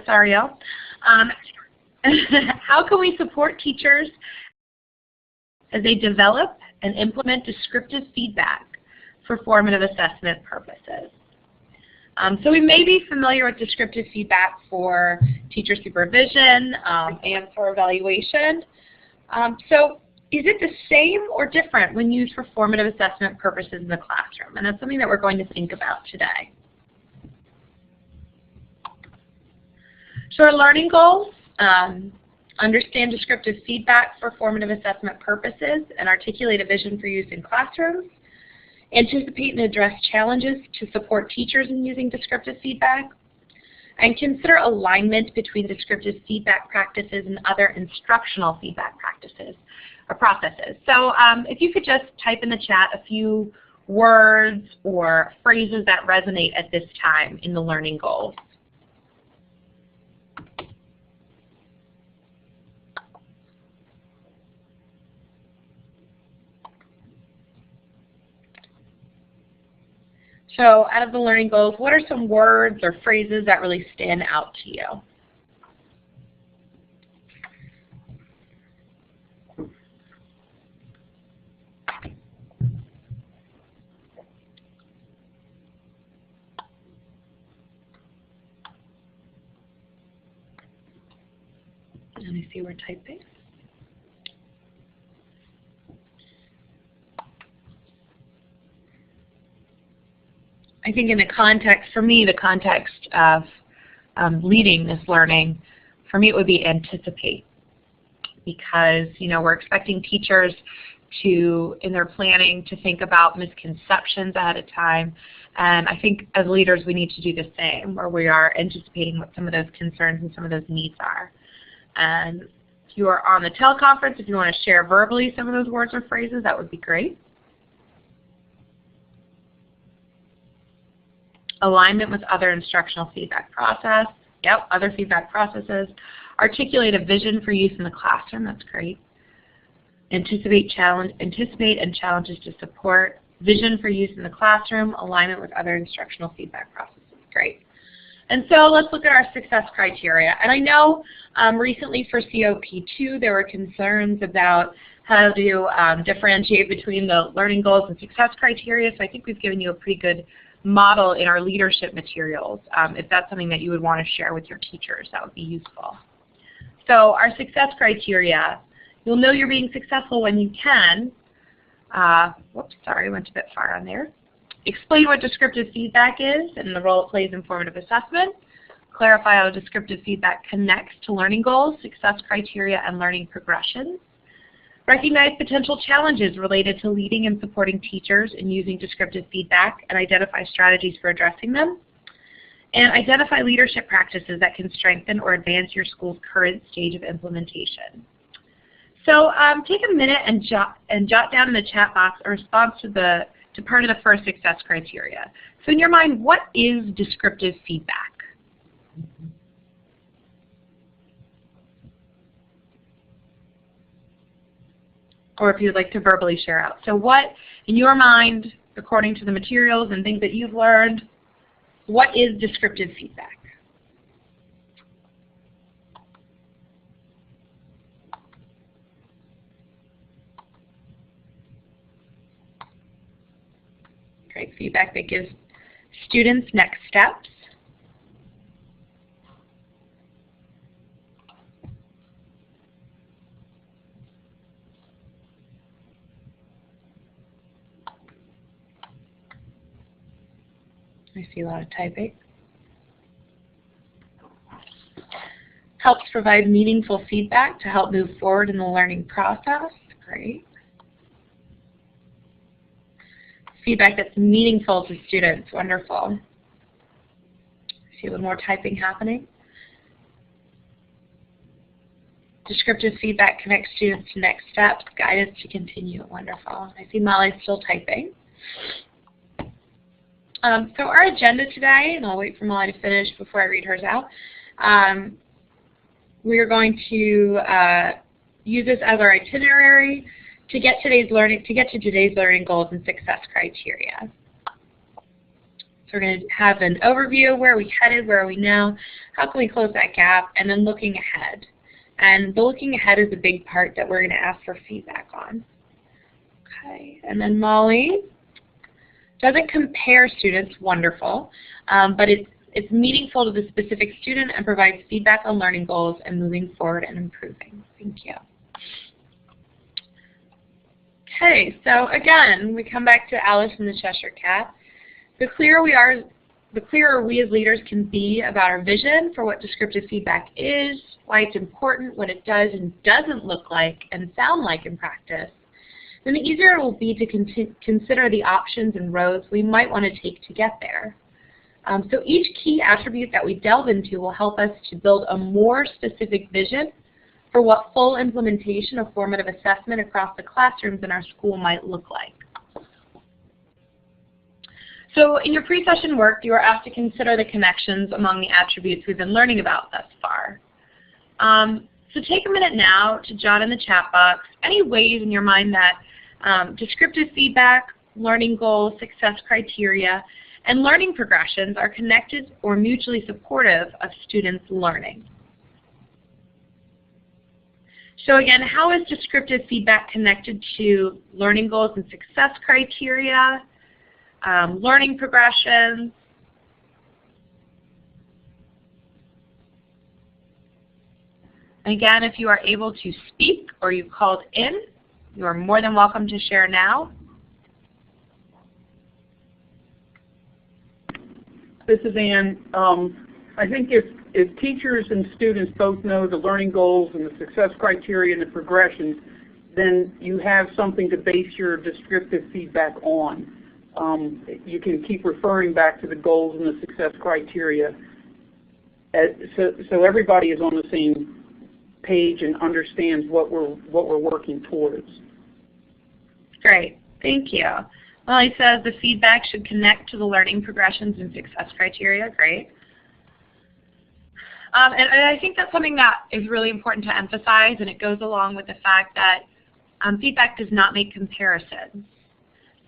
sorry, y'all. How can we support teachers as they develop and implement descriptive feedback for formative assessment purposes? So we may be familiar with descriptive feedback for teacher supervision and for evaluation. So is it the same or different when used for formative assessment purposes in the classroom? And that's something that we're going to think about today. So our learning goals, understand descriptive feedback for formative assessment purposes and articulate a vision for use in classrooms. Anticipate and address challenges to support teachers in using descriptive feedback. And consider alignment between descriptive feedback practices and other instructional feedback practices or processes. So if you could just type in the chat a few words or phrases that resonate at this time in the learning goals. So out of the learning goals, what are some words or phrases that really stand out to you? Let me see, we're typing. I think in the context, for me, the context of leading this learning, for me it would be anticipate. Because, you know, we're expecting teachers to, in their planning, to think about misconceptions ahead of time. And I think as leaders we need to do the same, where we are anticipating what some of those concerns and some of those needs are. And if you are on the teleconference, if you want to share verbally some of those words or phrases, that would be great. Alignment with other instructional feedback process. Yep, other feedback processes. Articulate a vision for use in the classroom. That's great. Anticipate and challenges to support. Vision for use in the classroom. Alignment with other instructional feedback processes. Great. And so let's look at our success criteria. And I know recently for COP2 there were concerns about how to differentiate between the learning goals and success criteria. So I think we've given you a pretty good model in our leadership materials. If that's something that you would want to share with your teachers, that would be useful. So our success criteria, you'll know you're being successful when you can. Whoops, sorry, I went a bit far on there. Explain what descriptive feedback is and the role it plays in formative assessment. Clarify how descriptive feedback connects to learning goals, success criteria, and learning progressions. Recognize potential challenges related to leading and supporting teachers in using descriptive feedback and identify strategies for addressing them. And identify leadership practices that can strengthen or advance your school's current stage of implementation. So take a minute and jot down in the chat box a response to part of the first success criteria. So in your mind, what is descriptive feedback? Or if you'd like to verbally share out. So what, in your mind, according to the materials and things that you've learned, what is descriptive feedback? Great, feedback that gives students next steps. I see a lot of typing. Helps provide meaningful feedback to help move forward in the learning process. Great. Feedback that's meaningful to students. Wonderful. I see a little more typing happening. Descriptive feedback connects students to next steps. Guidance to continue. Wonderful. I see Molly still typing. So our agenda today, and I'll wait for Molly to finish before I read hers out, we are going to use this as our itinerary to get to today's learning goals and success criteria. So we're going to have an overview of where are we headed, where are we now, how can we close that gap, and then looking ahead. And the looking ahead is a big part that we're going to ask for feedback on. Okay, and then Molly doesn't compare students, wonderful, but it's meaningful to the specific student and provides feedback on learning goals and moving forward and improving. Thank you. Okay, so again, we come back to Alice and the Cheshire Cat. The clearer we as leaders can be about our vision for what descriptive feedback is, why it's important, what it does and doesn't look like and sound like in practice, then the easier it will be to consider the options and roads we might want to take to get there. So each key attribute that we delve into will help us to build a more specific vision for what full implementation of formative assessment across the classrooms in our school might look like. So in your pre-session work, you are asked to consider the connections among the attributes we've been learning about thus far. So take a minute now to jot in the chat box any ways in your mind that descriptive feedback, learning goals, success criteria, and learning progressions are connected or mutually supportive of students' learning. So again, how is descriptive feedback connected to learning goals and success criteria, learning progressions? Again, if you are able to speak or you called in, you are more than welcome to share now. This is Ann. I think if teachers and students both know the learning goals and the success criteria and the progressions, then you have something to base your descriptive feedback on. You can keep referring back to the goals and the success criteria. So everybody is on the same page and understands what we're working towards. Great, thank you. Molly says the feedback should connect to the learning progressions and success criteria. Great. And I think that's something that is really important to emphasize, and it goes along with the fact that feedback does not make comparisons.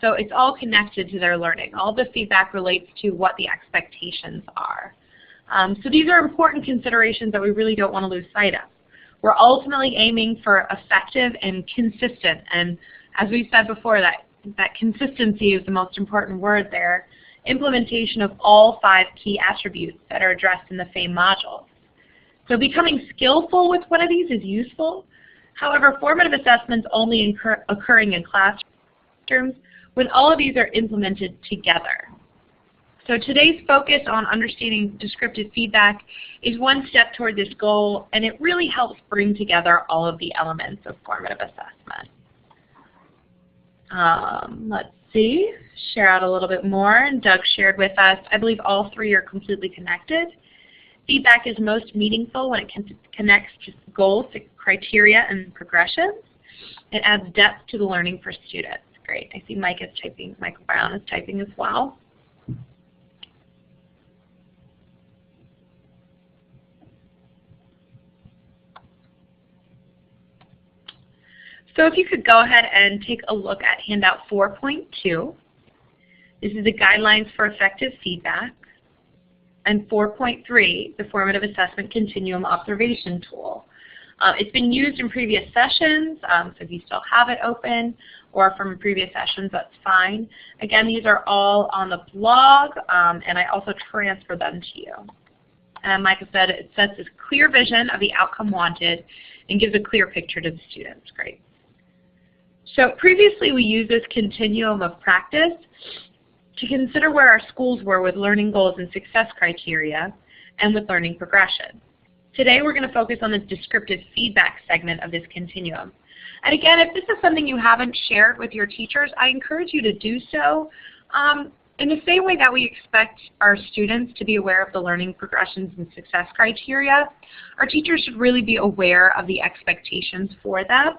So it's all connected to their learning. All the feedback relates to what the expectations are. So these are important considerations that we really don't want to lose sight of. We're ultimately aiming for effective and consistent, and as we've said before, that consistency is the most important word there, implementation of all 5 key attributes that are addressed in the FAME modules. So becoming skillful with one of these is useful. However, formative assessments only occurring in classrooms when all of these are implemented together. So today's focus on understanding descriptive feedback is one step toward this goal, and it really helps bring together all of the elements of formative assessment. Let's see, share out a little bit more. And Doug shared with us, I believe all 3 are completely connected. Feedback is most meaningful when it connects to goals, criteria, and progressions. It adds depth to the learning for students. Great. I see Mike is typing, Michael Brown is typing as well. So if you could go ahead and take a look at handout 4.2. This is the guidelines for effective feedback. And 4.3, the formative assessment continuum observation tool. It's been used in previous sessions, so if you still have it open or from previous sessions, that's fine. Again, these are all on the blog, and I also transfer them to you. And like I said, it sets this clear vision of the outcome wanted and gives a clear picture to the students. Great. So previously we used this continuum of practice to consider where our schools were with learning goals and success criteria and with learning progression. Today we're going to focus on the descriptive feedback segment of this continuum. And again, if this is something you haven't shared with your teachers, I encourage you to do so. In the same way that we expect our students to be aware of the learning progressions and success criteria, our teachers should really be aware of the expectations for them.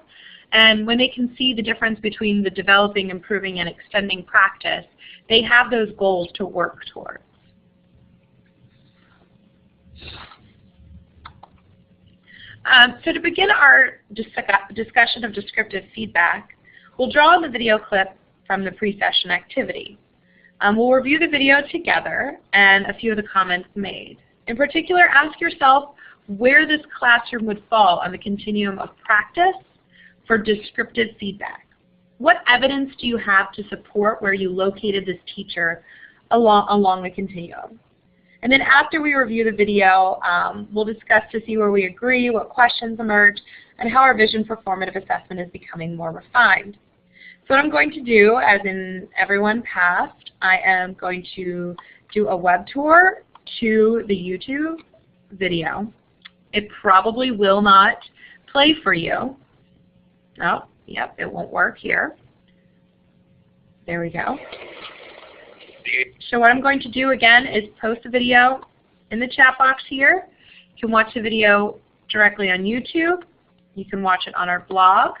And when they can see the difference between the developing, improving, and extending practice, they have those goals to work towards. So to begin our discussion of descriptive feedback, we'll draw on the video clip from the pre-session activity. We'll review the video together and a few of the comments made. In particular, ask yourself where this classroom would fall on the continuum of practice for descriptive feedback. What evidence do you have to support where you located this teacher along the continuum? And then after we review the video, we'll discuss to see where we agree, what questions emerge, and how our vision for formative assessment is becoming more refined. So what I'm going to do, as in everyone past, I am going to do a web tour to the YouTube video. It probably will not play for you. Oh, yep, it won't work here. There we go. So what I'm going to do again is post the video in the chat box here. You can watch the video directly on YouTube. You can watch it on our blog.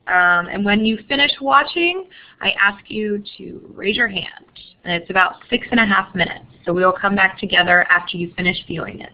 And when you finish watching, I ask you to raise your hand. And it's about 6.5 minutes. So we will come back together after you finish viewing it.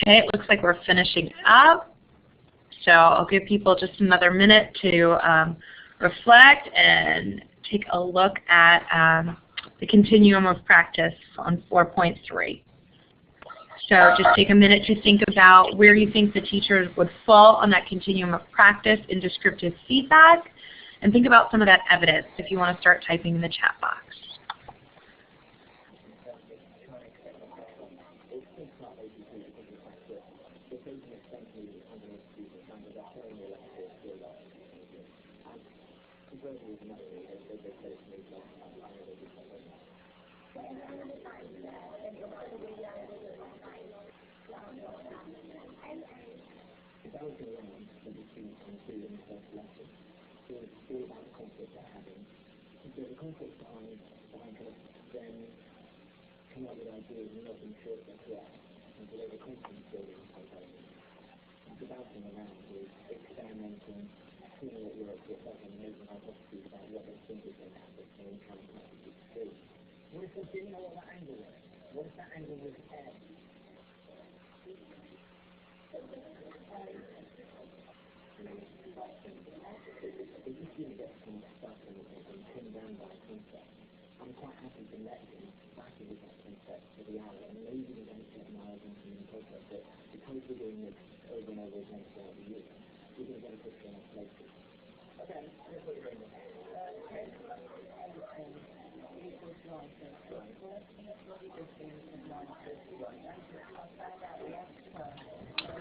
Okay, it looks like we're finishing up. So I'll give people just another minute to reflect and take a look at the continuum of practice on 4.3. So just take a minute to think about where you think the teachers would fall on that continuum of practice in descriptive feedback, and think about some of that evidence if you want to start typing in the chat box.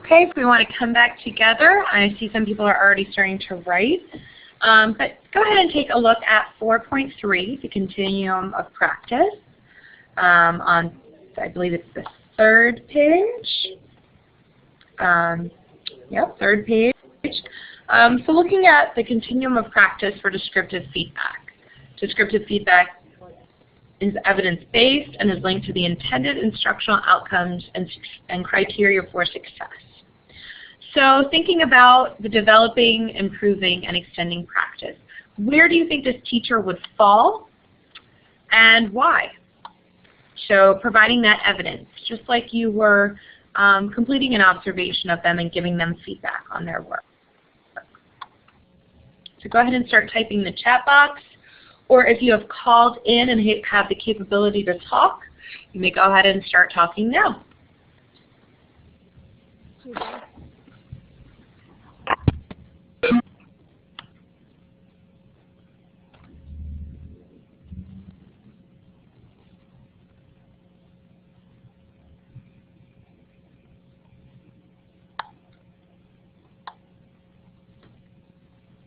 Okay, if we want to come back together, I see some people are already starting to write. But go ahead and take a look at 4.3, the continuum of practice, on, I believe it's the third page. Yep, third page. So looking at the continuum of practice for descriptive feedback. Descriptive feedback is evidence-based and is linked to the intended instructional outcomes and criteria for success. So thinking about the developing, improving, and extending practice, where do you think this teacher would fall and why? So providing that evidence, just like you were completing an observation of them and giving them feedback on their work. So go ahead and start typing in the chat box, or if you have called in and have the capability to talk, you may go ahead and start talking now.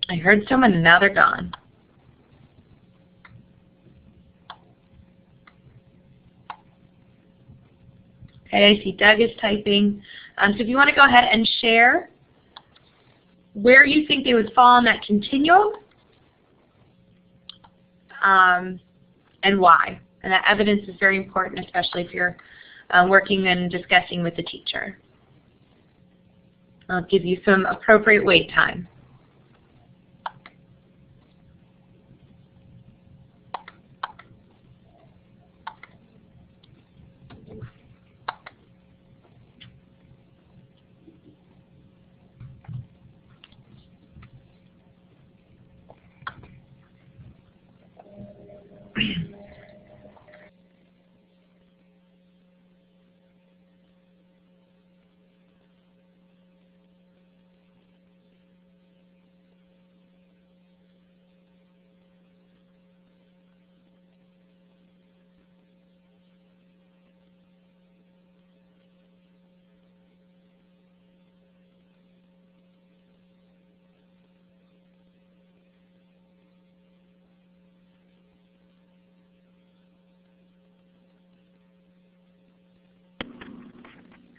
I heard someone and now they're gone. Okay, I see Doug is typing. So if you want to go ahead and share where you think they would fall on that continuum and why. And that evidence is very important, especially if you're working and discussing with the teacher. I'll give you some appropriate wait time.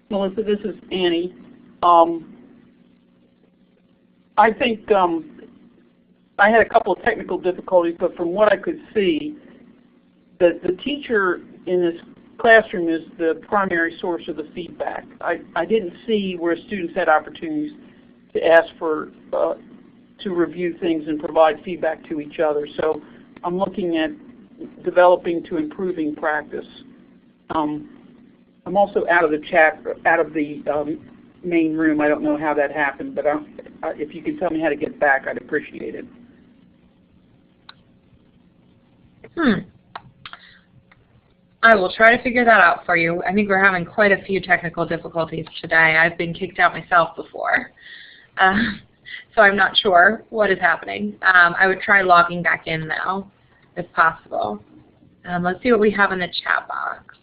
Melissa, this is Annie. I think I had a couple of technical difficulties, but from what I could see, the teacher in this classroom is the primary source of the feedback. I didn't see where students had opportunities to ask for, to review things and provide feedback to each other. So I'm looking at developing to improving practice. I'm also out of the chat, out of the main room. I don't know how that happened, but if you can tell me how to get back, I'd appreciate it. I will try to figure that out for you. I think we're having quite a few technical difficulties today. I've been kicked out myself before, so I'm not sure what is happening. I would try logging back in now, if possible. Let's see what we have in the chat box.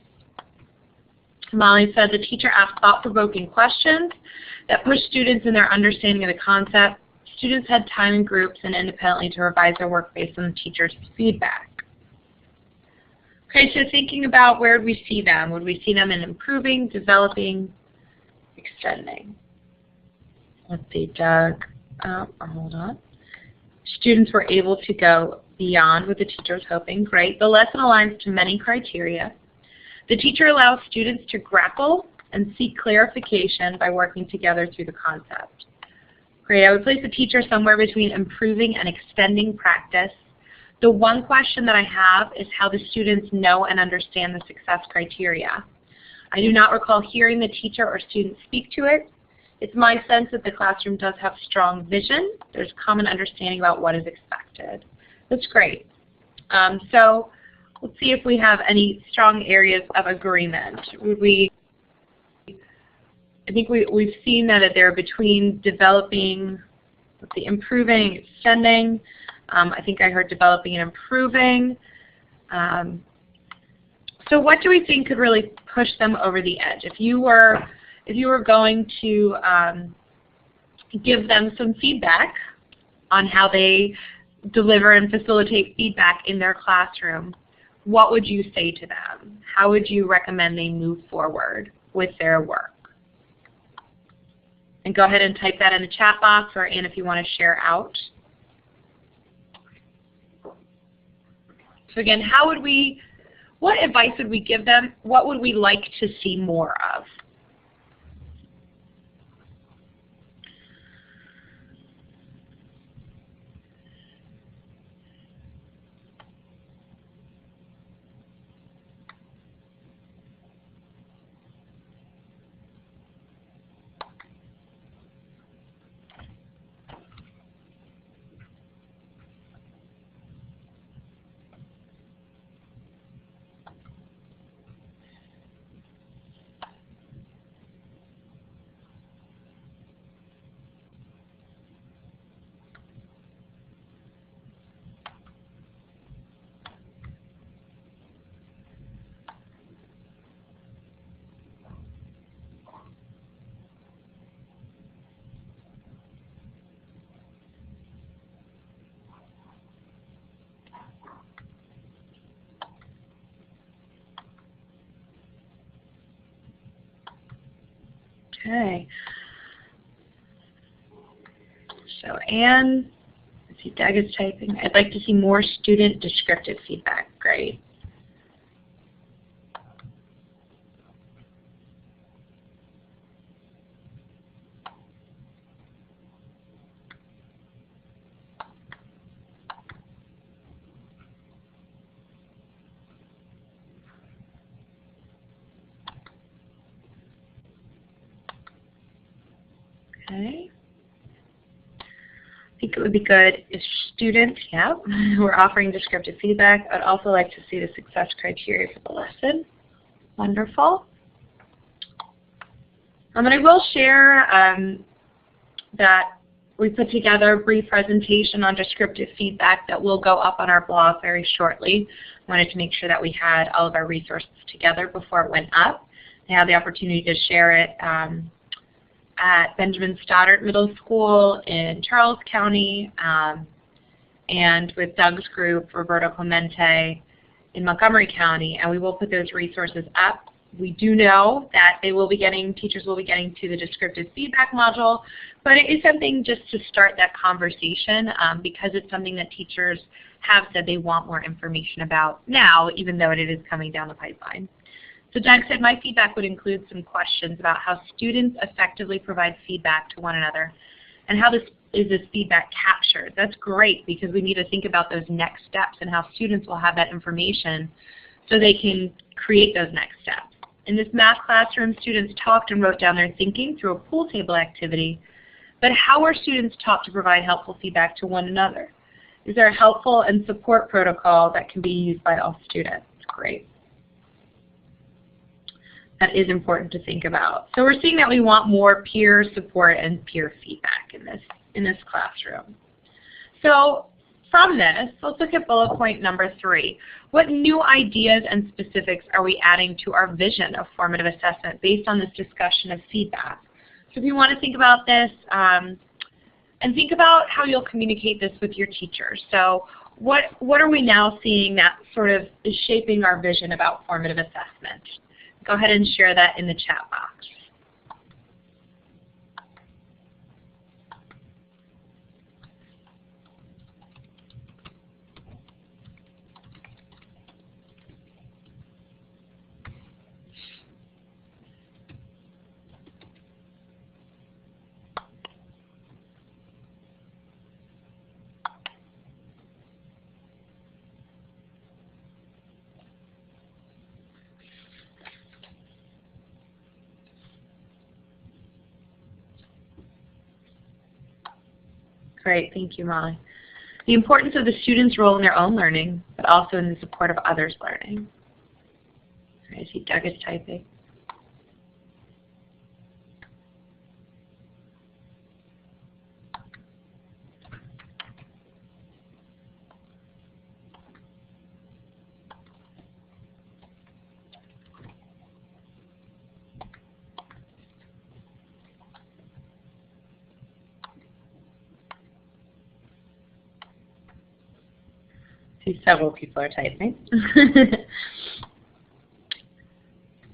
Molly said the teacher asked thought-provoking questions that pushed students in their understanding of the concept. Students had time in groups and independently to revise their work based on the teacher's feedback. Okay, so thinking about where would we see them? Would we see them in improving, developing, extending? Let's see, Doug. Hold on. Students were able to go beyond what the teacher was hoping. Great. The lesson aligns to many criteria. The teacher allows students to grapple and seek clarification by working together through the concept. Great. I would place the teacher somewhere between improving and extending practice. The one question that I have is how the students know and understand the success criteria. I do not recall hearing the teacher or student speak to it. It's my sense that the classroom does have strong vision. There's common understanding about what is expected. That's great. So let's see if we have any strong areas of agreement. I think we've seen that they're between developing, let's see, improving, extending. I think I heard developing and improving. So what do we think could really push them over the edge? If you were going to give them some feedback on how they deliver and facilitate feedback in their classroom, what would you say to them? How would you recommend they move forward with their work? And go ahead and type that in the chat box, or Anne, if you want to share out. So again, what advice would we give them? What would we like to see more of? Okay. So Anne, let's see, Doug is typing. I'd like to see more student descriptive feedback. Great. Okay. I think it would be good if students, were offering descriptive feedback. I'd also like to see the success criteria for the lesson. Wonderful. And I will share that we put together a brief presentation on descriptive feedback that will go up on our blog very shortly. I wanted to make sure that we had all of our resources together before it went up. I had the opportunity to share it at Benjamin Stoddard Middle School in Charles County, and with Doug's group, Roberto Clemente, in Montgomery County, and we will put those resources up. We do know that teachers will be getting to the descriptive feedback module, but it is something just to start that conversation because it's something that teachers have said they want more information about now, even though it is coming down the pipeline. So Doug said, my feedback would include some questions about how students effectively provide feedback to one another and how this feedback captured. That's great because we need to think about those next steps and how students will have that information so they can create those next steps. In this math classroom, students talked and wrote down their thinking through a pool table activity. But how are students taught to provide helpful feedback to one another? Is there a helpful and support protocol that can be used by all students? Great. That is important to think about. So we're seeing that we want more peer support and peer feedback in this classroom. So from this, let's look at bullet point number 3. What new ideas and specifics are we adding to our vision of formative assessment based on this discussion of feedback? So if you want to think about this, and think about how you'll communicate this with your teachers. So what are we now seeing that sort of is shaping our vision about formative assessment? Go ahead and share that in the chat box. Great, thank you, Molly. The importance of the student's role in their own learning, but also in the support of others' learning. I see Doug is typing. See, several people are typing.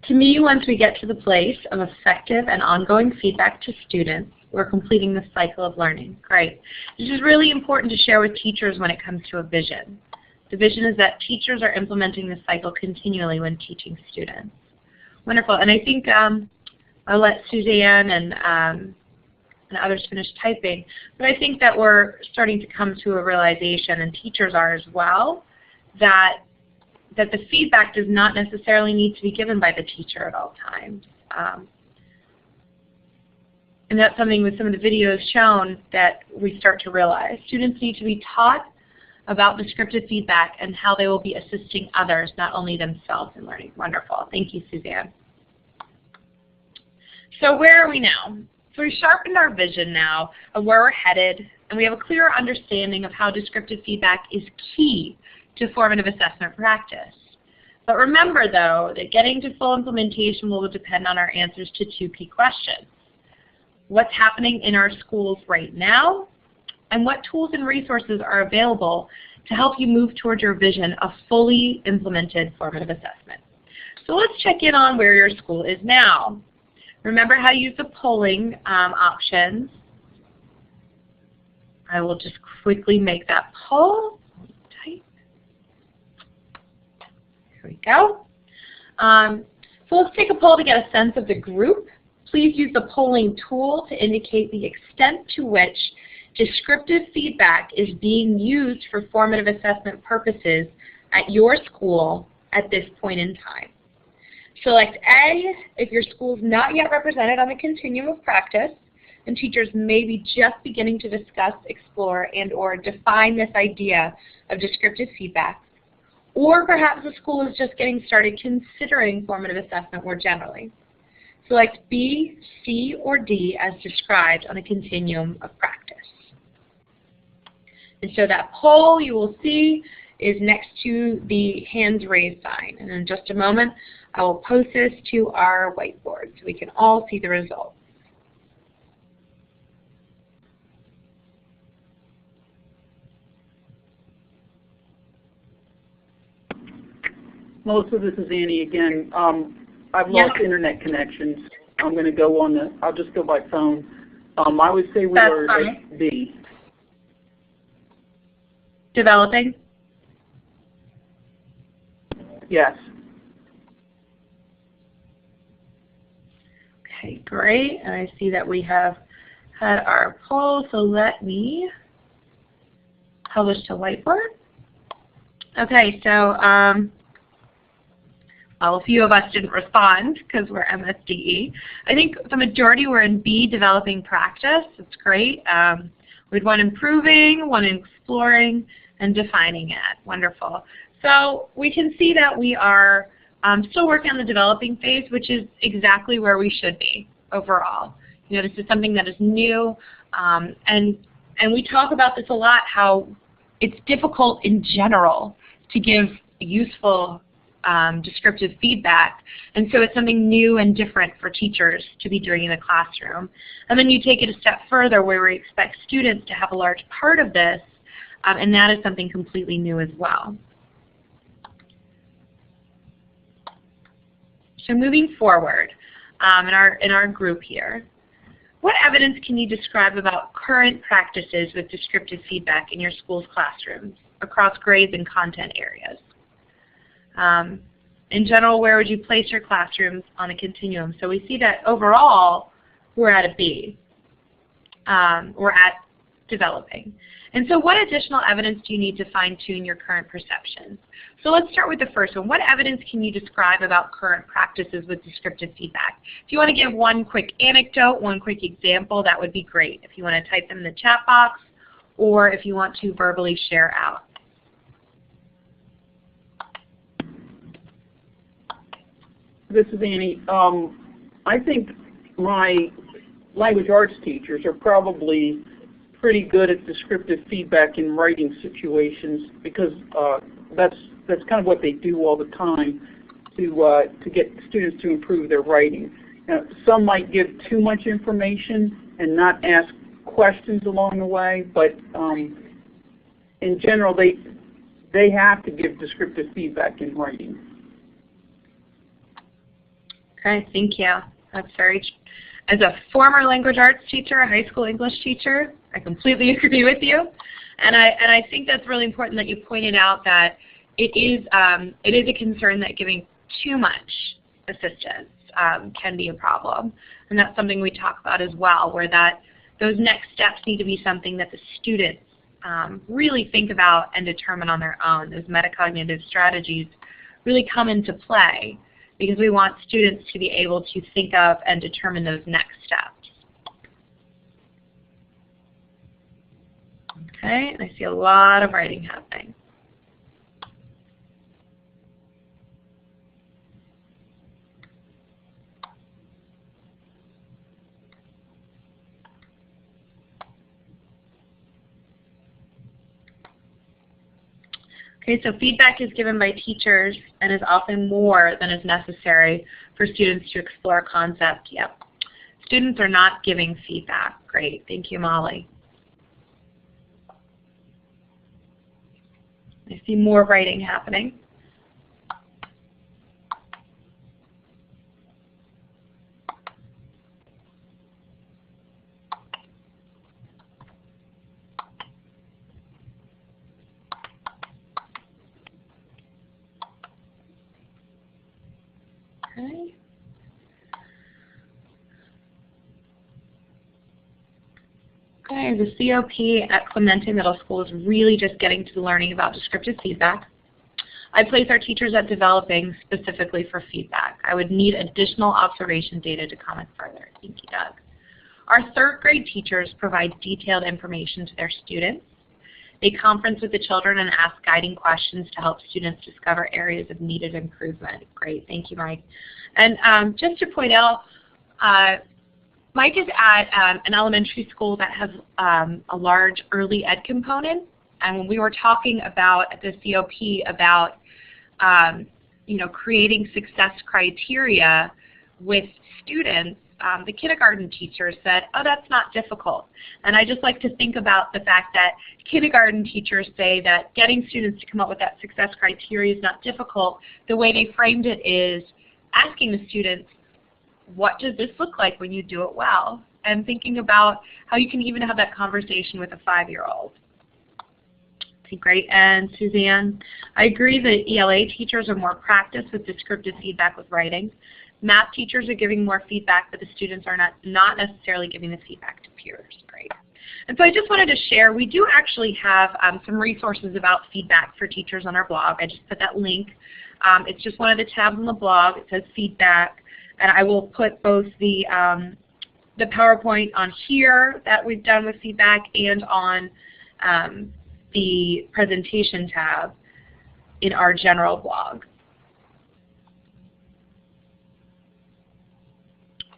To me, once we get to the place of effective and ongoing feedback to students, we're completing the cycle of learning. Great. This is really important to share with teachers when it comes to a vision. The vision is that teachers are implementing the cycle continually when teaching students. Wonderful. And I think I'll let Suzanne and others finish typing, but I think that we're starting to come to a realization, and teachers are as well, that the feedback does not necessarily need to be given by the teacher at all times. And that's something with some of the videos shown that we start to realize. Students need to be taught about descriptive feedback and how they will be assisting others, not only themselves in learning. Wonderful. Thank you, Suzanne. So where are we now? So we've sharpened our vision now of where we're headed, and we have a clearer understanding of how descriptive feedback is key to formative assessment practice. But remember, though, that getting to full implementation will depend on our answers to 2 key questions. What's happening in our schools right now, and what tools and resources are available to help you move towards your vision of fully implemented formative assessment. So let's check in on where your school is now. Remember how to use the polling options. I will just quickly make that poll. Here we go. So let's take a poll to get a sense of the group. Please use the polling tool to indicate the extent to which descriptive feedback is being used for formative assessment purposes at your school at this point in time. Select A if your school is not yet represented on the continuum of practice and teachers may be just beginning to discuss, explore, and or define this idea of descriptive feedback. Or perhaps the school is just getting started considering formative assessment more generally. Select B, C, or D as described on a continuum of practice. And so that poll you will see is next to the hands raised sign. And in just a moment, I will post this to our whiteboard so we can all see the results. Melissa, this is Annie again. I've lost internet connections. I'm going to go on the, I'll just go by phone. I would say we are at B. Developing? Yes. Okay, great. And I see that we have had our poll, so let me publish to whiteboard. Okay, so Well, a few of us didn't respond because we're MSDE. I think the majority were in B, developing practice. It's great. We'd one improving, one exploring, and defining it. Wonderful. So we can see that we are still working on the developing phase, which is exactly where we should be overall. You know, this is something that is new, and we talk about this a lot, how it's difficult in general to give useful descriptive feedback, and so it's something new and different for teachers to be doing in the classroom. And then you take it a step further where we expect students to have a large part of this, and that is something completely new as well. So moving forward in our group here, what evidence can you describe about current practices with descriptive feedback in your school's classrooms across grades and content areas? In general, where would you place your classrooms on a continuum? So we see that overall, we're at a B. We're at developing. And so what additional evidence do you need to fine-tune your current perceptions? So let's start with the first one. What evidence can you describe about current practices with descriptive feedback? If you want to give one quick anecdote, one quick example, that would be great. If you want to type them in the chat box, or if you want to verbally share out. This is Annie. I think my language arts teachers are probably pretty good at descriptive feedback in writing situations, because that's kind of what they do all the time to get students to improve their writing. Now, some might give too much information and not ask questions along the way, but in general, they have to give descriptive feedback in writing. Okay, thank you. That's very, as a former language arts teacher, a high school English teacher, I completely agree with you. And I think that's really important that you pointed out that it is a concern that giving too much assistance can be a problem. And that's something we talk about as well, where that those next steps need to be something that the students really think about and determine on their own. Those metacognitive strategies really come into play, because we want students to be able to think of and determine those next steps. Okay, and I see a lot of writing happening. Okay, so feedback is given by teachers and is often more than is necessary for students to explore a concept. Yep. Students are not giving feedback. Great. Thank you, Molly. I see more writing happening. Okay. Okay, the COP at Clemente Middle School is really just getting to learning about descriptive feedback. I place our teachers at developing specifically for feedback. I would need additional observation data to comment further. Thank you, Doug. Our third grade teachers provide detailed information to their students. They conference with the children and ask guiding questions to help students discover areas of needed improvement. Great, thank you, Mike. And just to point out, Mike is at an elementary school that has a large early ed component, and when we were talking about at the COP about creating success criteria with students, the kindergarten teacher said, oh, that's not difficult. And I just like to think about the fact that kindergarten teachers say that getting students to come up with that success criteria is not difficult. The way they framed it is asking the students, what does this look like when you do it well? And thinking about how you can even have that conversation with a 5-year-old. Okay, great. And Suzanne, I agree that ELA teachers are more practiced with descriptive feedback with writing. Math teachers are giving more feedback, but the students are not necessarily giving the feedback to peers. Great. And so I just wanted to share, we do actually have some resources about feedback for teachers on our blog. I just put that link It's just one of the tabs on the blog. It says feedback, and I will put both the PowerPoint on here that we've done with feedback and on the presentation tab in our general blog.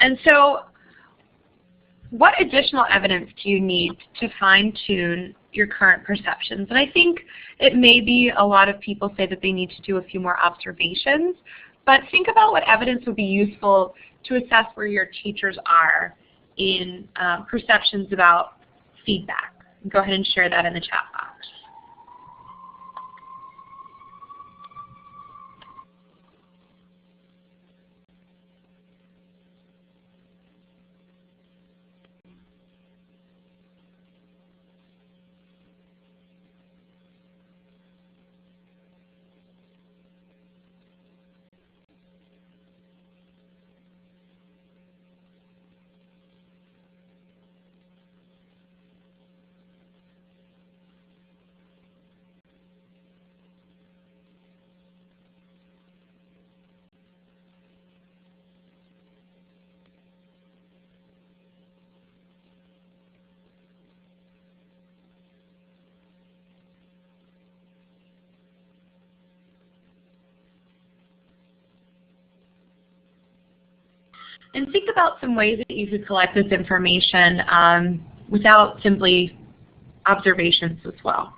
And so what additional evidence do you need to fine-tune your current perceptions? And I think it may be a lot of people say that they need to do a few more observations, but think about what evidence would be useful to assess where your teachers are in perceptions about feedback. Go ahead and share that in the chat box. And think about some ways that you could collect this information without simply observations as well.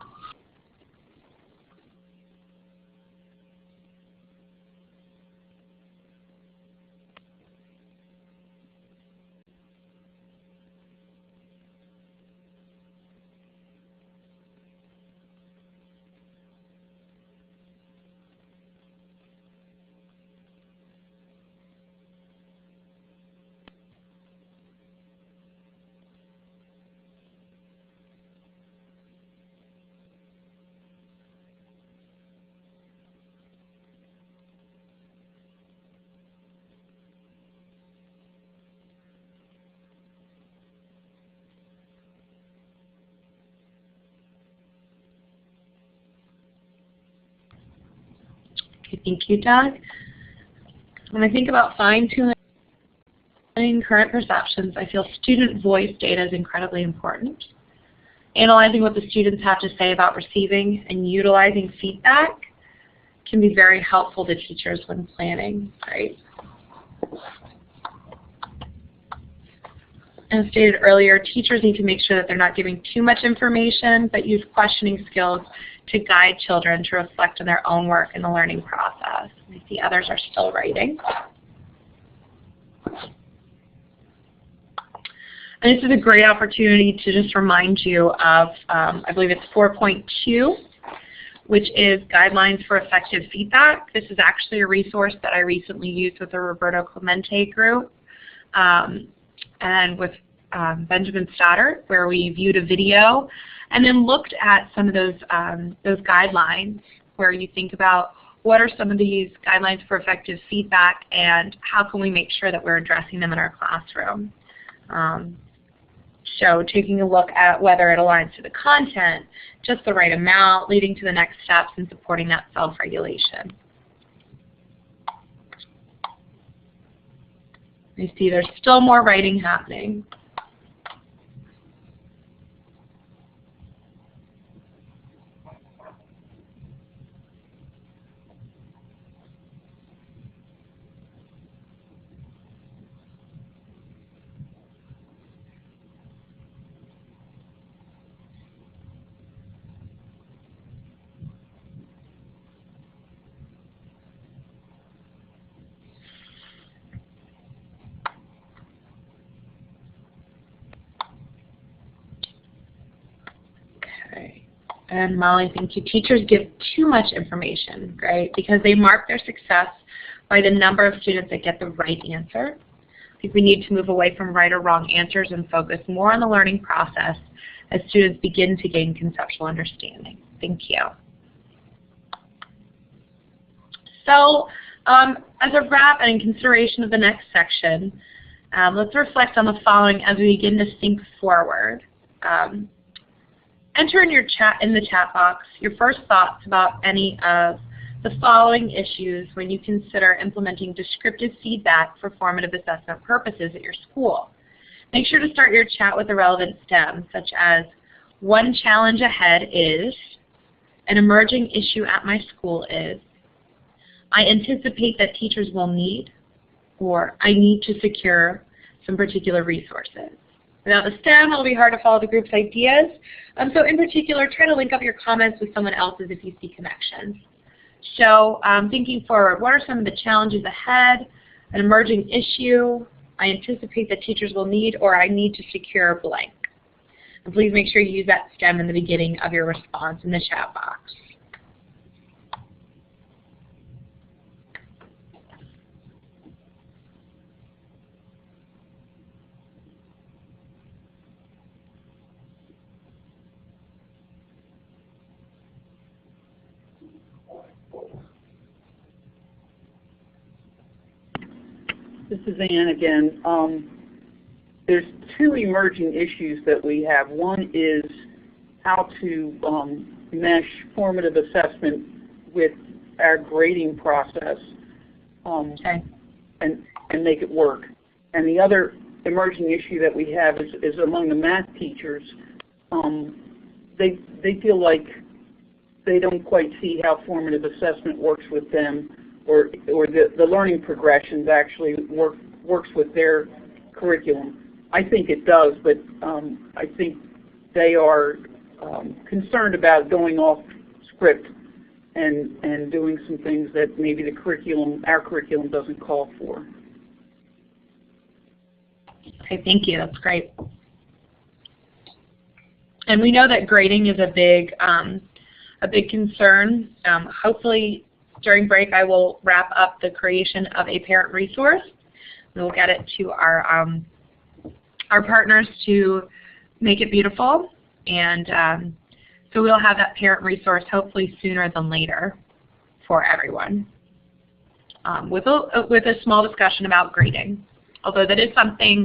Thank you, Doug. When I think about fine-tuning current perceptions, I feel student voice data is incredibly important. Analyzing what the students have to say about receiving and utilizing feedback can be very helpful to teachers when planning, right? As stated earlier, teachers need to make sure that they're not giving too much information, but use questioning skills to guide children to reflect on their own work in the learning process. I see others are still writing. And this is a great opportunity to just remind you of, I believe it's 4.2, which is Guidelines for Effective Feedback. This is actually a resource that I recently used with the Roberto Clemente group and with Benjamin Stoddard, where we viewed a video and then looked at some of those guidelines, where you think about what are some of these guidelines for effective feedback and how can we make sure that we're addressing them in our classroom. So taking a look at whether it aligns to the content, just the right amount, leading to the next steps, and supporting that self-regulation. You see there's still more writing happening. And Molly, thank you. Teachers give too much information, right? Because they mark their success by the number of students that get the right answer. I think we need to move away from right or wrong answers and focus more on the learning process as students begin to gain conceptual understanding. Thank you. So as a wrap and in consideration of the next section, let's reflect on the following as we begin to think forward. Enter in the chat box your first thoughts about any of the following issues when you consider implementing descriptive feedback for formative assessment purposes at your school. Make sure to start your chat with a relevant stem, such as, one challenge ahead is, an emerging issue at my school is, I anticipate that teachers will need, or I need to secure some particular resources. Without the STEM, it'll be hard to follow the group's ideas. So in particular, try to link up your comments with someone else's if you see connections. So thinking forward, what are some of the challenges ahead? An emerging issue, I anticipate that teachers will need, or I need to secure blank. And please make sure you use that STEM in the beginning of your response in the chat box. This is Ann again. There's two emerging issues that we have. One is how to mesh formative assessment with our grading process and make it work. And the other emerging issue that we have is among the math teachers. They feel like they don't quite see how formative assessment works with them, or the learning progressions actually works with their curriculum. I think it does, but I think they are concerned about going off script and doing some things that maybe our curriculum doesn't call for. Okay, thank you. That's great. And we know that grading is a big concern. Hopefully, during break, I will wrap up the creation of a parent resource. We'll get it to our partners to make it beautiful, and so we'll have that parent resource hopefully sooner than later for everyone, with a small discussion about grading. Although that is something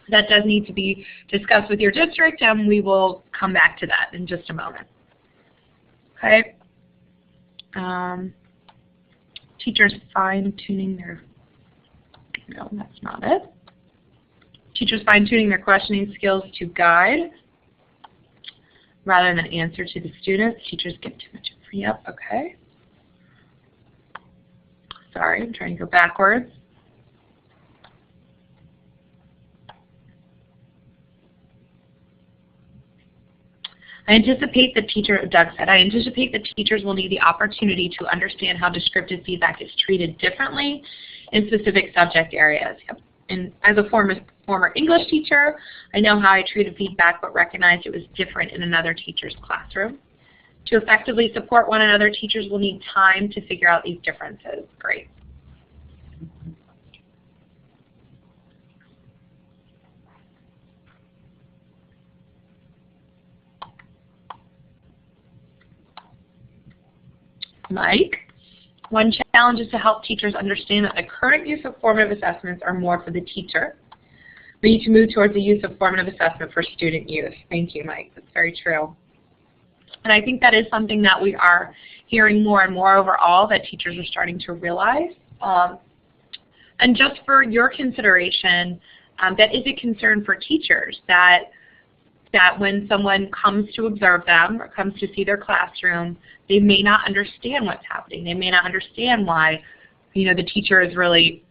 that does need to be discussed with your district, and we will come back to that in just a moment. Okay. Teachers fine-tuning their, no, that's not it. Teachers fine-tuning their questioning skills to guide rather than answer to the students. Teachers get too much free up. Okay. Sorry, I'm trying to go backwards. I anticipate that Doug said, I anticipate that teachers will need the opportunity to understand how descriptive feedback is treated differently in specific subject areas. Yep. And as a former English teacher, I know how I treated feedback but recognized it was different in another teacher's classroom. To effectively support one another, teachers will need time to figure out these differences. Great. Mike, one challenge is to help teachers understand that the current use of formative assessments are more for the teacher. We need to move towards the use of formative assessment for student use. Thank you, Mike. That's very true. And I think that is something that we are hearing more and more overall, that teachers are starting to realize. And just for your consideration, that is a concern for teachers, that when someone comes to observe them or comes to see their classroom, they may not understand what's happening. They may not understand why, the teacher is really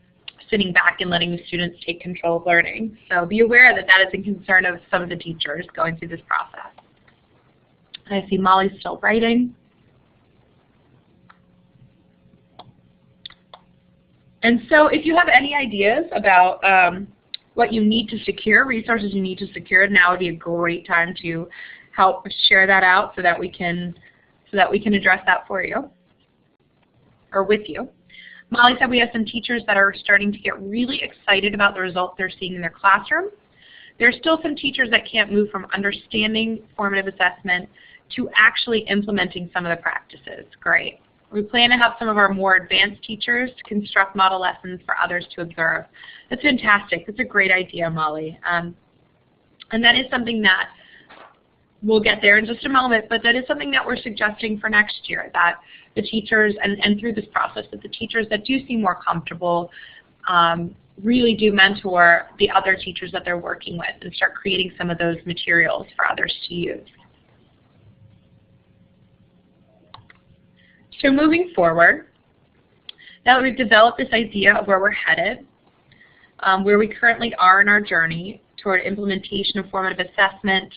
sitting back and letting the students take control of learning. So be aware that that is a concern of some of the teachers going through this process. I see Molly's still writing. And so if you have any ideas about what you need to secure, resources you need to secure, now would be a great time to help share that out so that we can address that for you or with you. Molly said we have some teachers that are starting to get really excited about the results they're seeing in their classroom. There's still some teachers that can't move from understanding formative assessment to actually implementing some of the practices. Great. We plan to have some of our more advanced teachers construct model lessons for others to observe. That's fantastic. That's a great idea, Molly. And that is something that we'll get there in just a moment, but that is something that we're suggesting for next year, that the teachers, and through this process, that the teachers that do seem more comfortable really do mentor the other teachers that they're working with and start creating some of those materials for others to use. So moving forward, now that we've developed this idea of where we're headed, where we currently are in our journey toward implementation of formative assessment,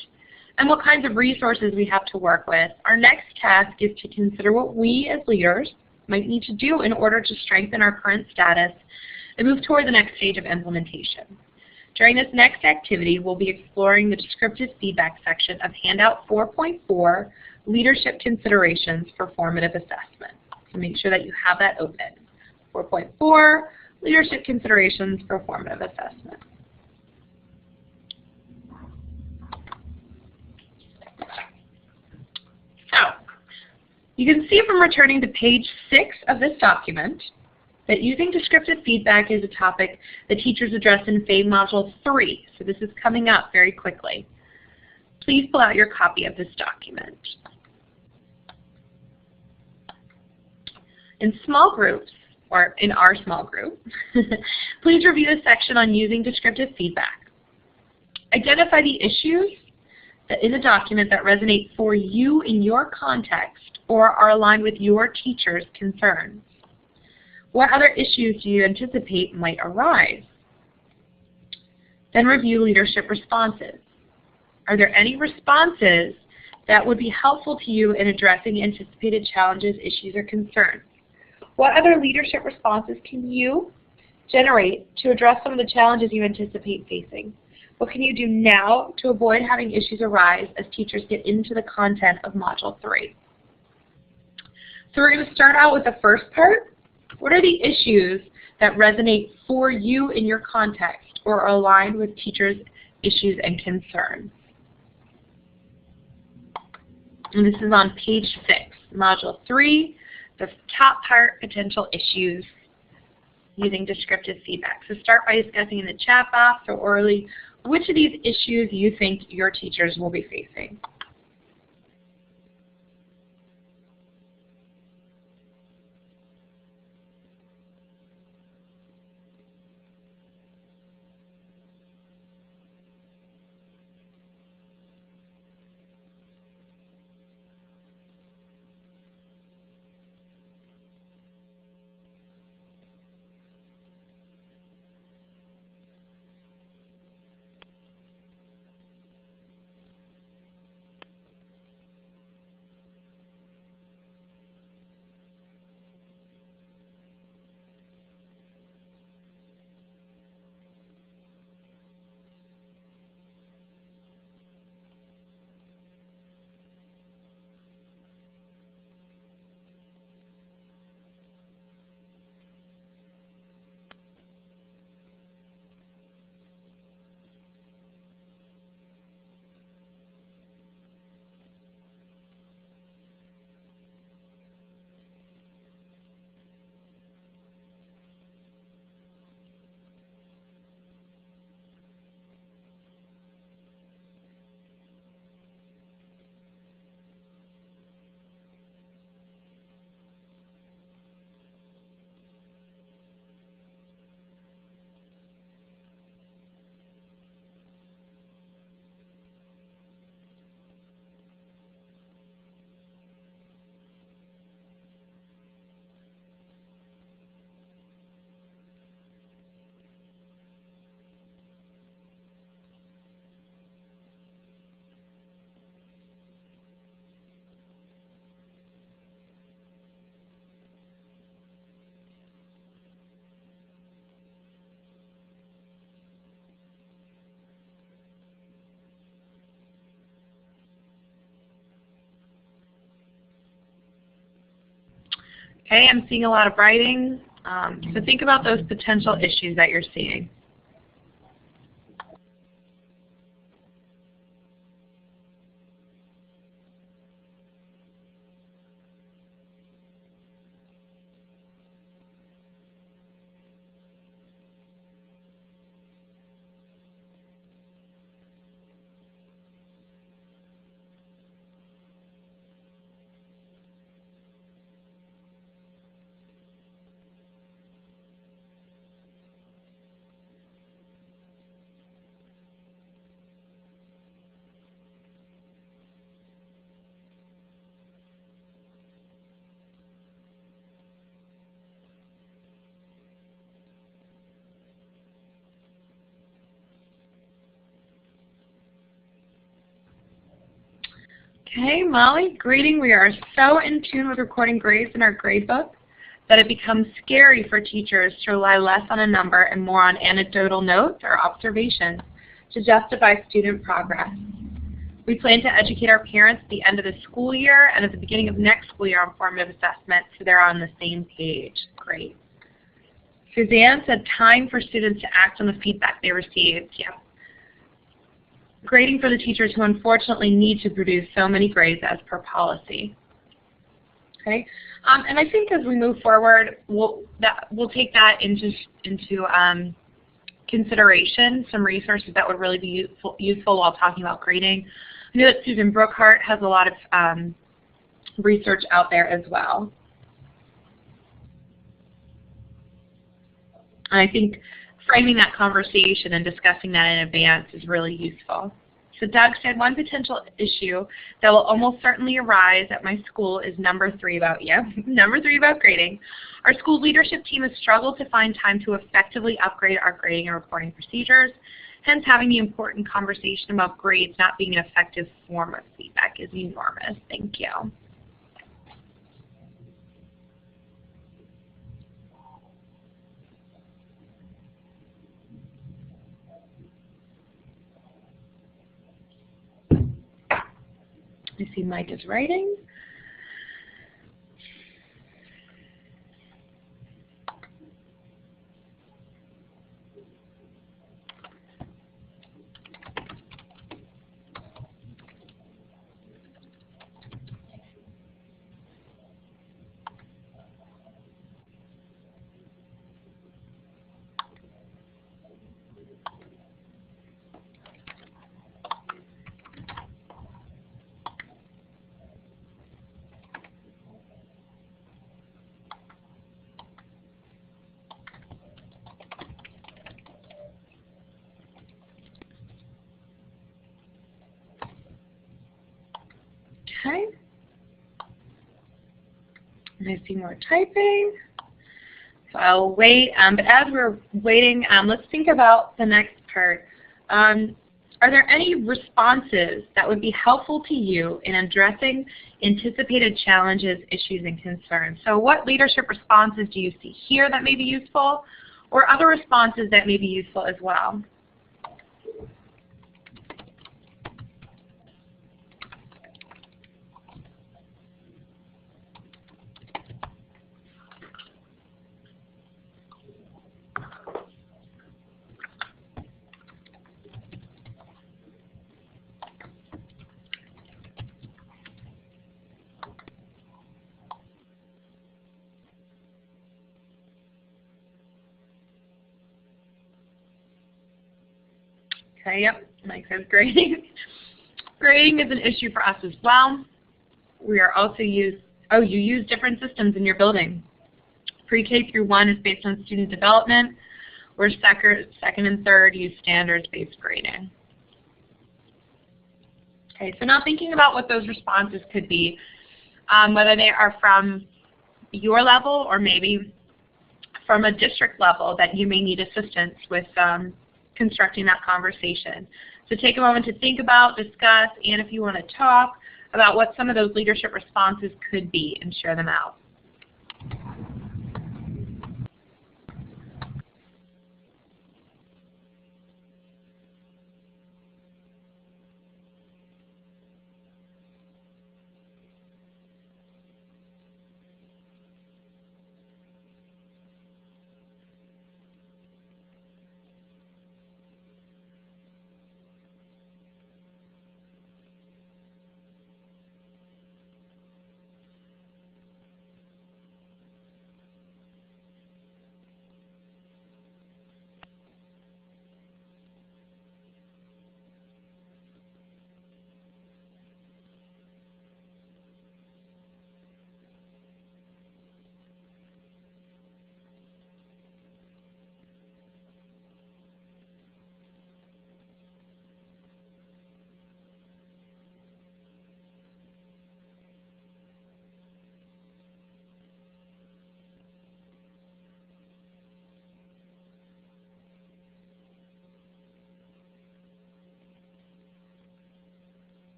and what kinds of resources we have to work with, our next task is to consider what we as leaders might need to do in order to strengthen our current status and move toward the next stage of implementation. During this next activity, we'll be exploring the descriptive feedback section of Handout 4.4, Leadership Considerations for Formative Assessment. So make sure that you have that open. 4.4, Leadership Considerations for Formative Assessment. So, you can see from returning to page 6 of this document that using descriptive feedback is a topic that teachers address in FAVE Module 3. So this is coming up very quickly. Please pull out your copy of this document. In small groups, or in our small group, please review the section on using descriptive feedback. Identify the issues that in the document that resonate for you in your context or are aligned with your teacher's concerns. What other issues do you anticipate might arise? Then review leadership responses. Are there any responses that would be helpful to you in addressing anticipated challenges, issues, or concerns? What other leadership responses can you generate to address some of the challenges you anticipate facing? What can you do now to avoid having issues arise as teachers get into the content of Module 3? So we're going to start out with the first part. What are the issues that resonate for you in your context or are aligned with teachers' issues and concerns? And this is on page 6, Module 3, the top part, potential issues using descriptive feedback. So start by discussing in the chat box or orally which of these issues you think your teachers will be facing. Okay, I'm seeing a lot of writing. So think about those potential issues that you're seeing. Okay, Molly, grading. We are so in tune with recording grades in our gradebook that it becomes scary for teachers to rely less on a number and more on anecdotal notes or observations to justify student progress. We plan to educate our parents at the end of the school year and at the beginning of next school year on formative assessment so they're on the same page. Great. Suzanne said time for students to act on the feedback they received. Yeah. Grading for the teachers who unfortunately need to produce so many grades as per policy. Okay, and I think as we move forward, we'll take that into consideration, some resources that would really be useful while talking about grading. I know that Susan Brookhart has a lot of research out there as well. And I think framing that conversation and discussing that in advance is really useful. So Doug said one potential issue that will almost certainly arise at my school is number 3 about grading. Our school leadership team has struggled to find time to effectively upgrade our grading and reporting procedures. Hence, having the important conversation about grades not being an effective form of feedback is enormous. Thank you. I see Mike is writing. Okay. And I see more typing. So I'll wait. But as we're waiting, let's think about the next part. Are there any responses that would be helpful to you in addressing anticipated challenges, issues, and concerns? So what leadership responses do you see here that may be useful, or other responses that may be useful as well? Okay, yep, Mike says grading. Grading is an issue for us as well. We are also you use different systems in your building. Pre-K through 1 is based on student development, where second and third use standards-based grading. Okay, so now thinking about what those responses could be, whether they are from your level or maybe from a district level that you may need assistance with constructing that conversation. So take a moment to think about, discuss, and if you want to talk about what some of those leadership responses could be and share them out.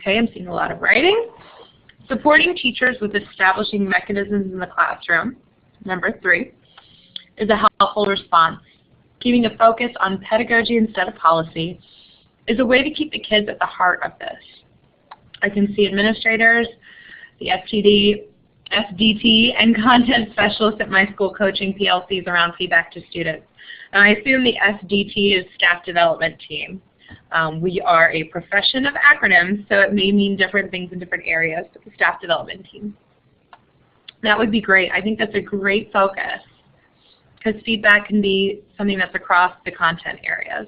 Okay, I'm seeing a lot of writing. Supporting teachers with establishing mechanisms in the classroom, number 3, is a helpful response. Keeping a focus on pedagogy instead of policy is a way to keep the kids at the heart of this. I can see administrators, the SDT, and content specialists at my school coaching PLCs around feedback to students. And I assume the SDT is staff development team. We are a profession of acronyms, so it may mean different things in different areas, but the staff development team. That would be great. I think that's a great focus because feedback can be something that's across the content areas.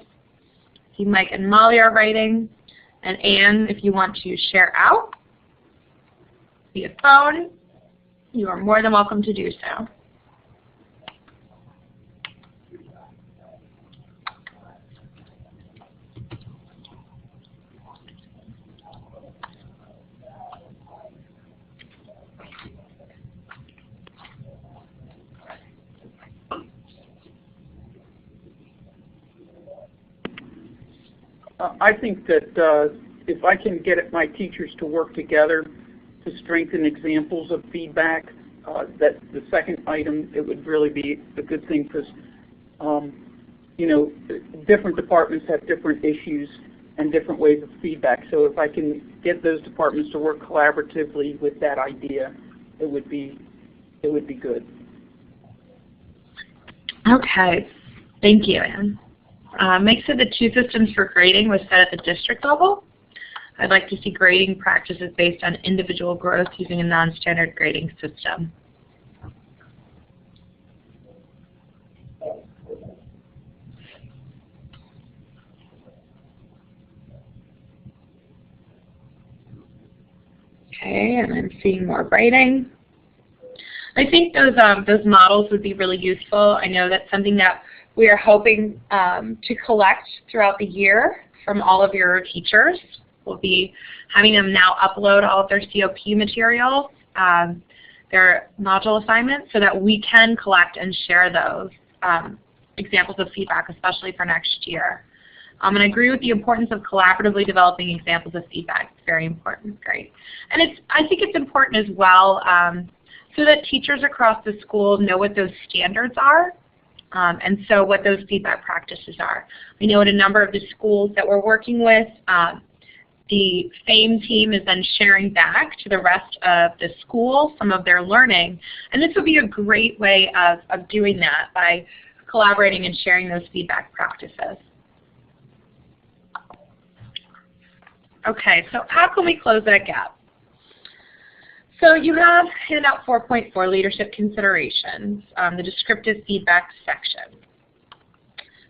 See, Mike and Molly are writing, and Anne, if you want to share out via phone, you are more than welcome to do so. I think that if I can get my teachers to work together to strengthen examples of feedback, that the second item, it would really be a good thing because, you know, different departments have different issues and different ways of feedback. So if I can get those departments to work collaboratively with that idea, it would be good. Okay, thank you, Anne. Mike said the 2 systems for grading was set at the district level. I'd like to see grading practices based on individual growth using a non-standard grading system. Okay, and I'm seeing more writing. I think those models would be really useful. I know that's something that we are hoping to collect throughout the year from all of your teachers. We'll be having them now upload all of their COP materials, their module assignments, so that we can collect and share those examples of feedback, especially for next year. And I agree with the importance of collaboratively developing examples of feedback. It's very important, great. And I think it's important as well so that teachers across the school know what those standards are. And so what those feedback practices are. We know in a number of the schools that we're working with, the FAME team is then sharing back to the rest of the school some of their learning. And this would be a great way of doing that by collaborating and sharing those feedback practices. Okay, so how can we close that gap? So you have handout 4.4, Leadership Considerations, the descriptive feedback section.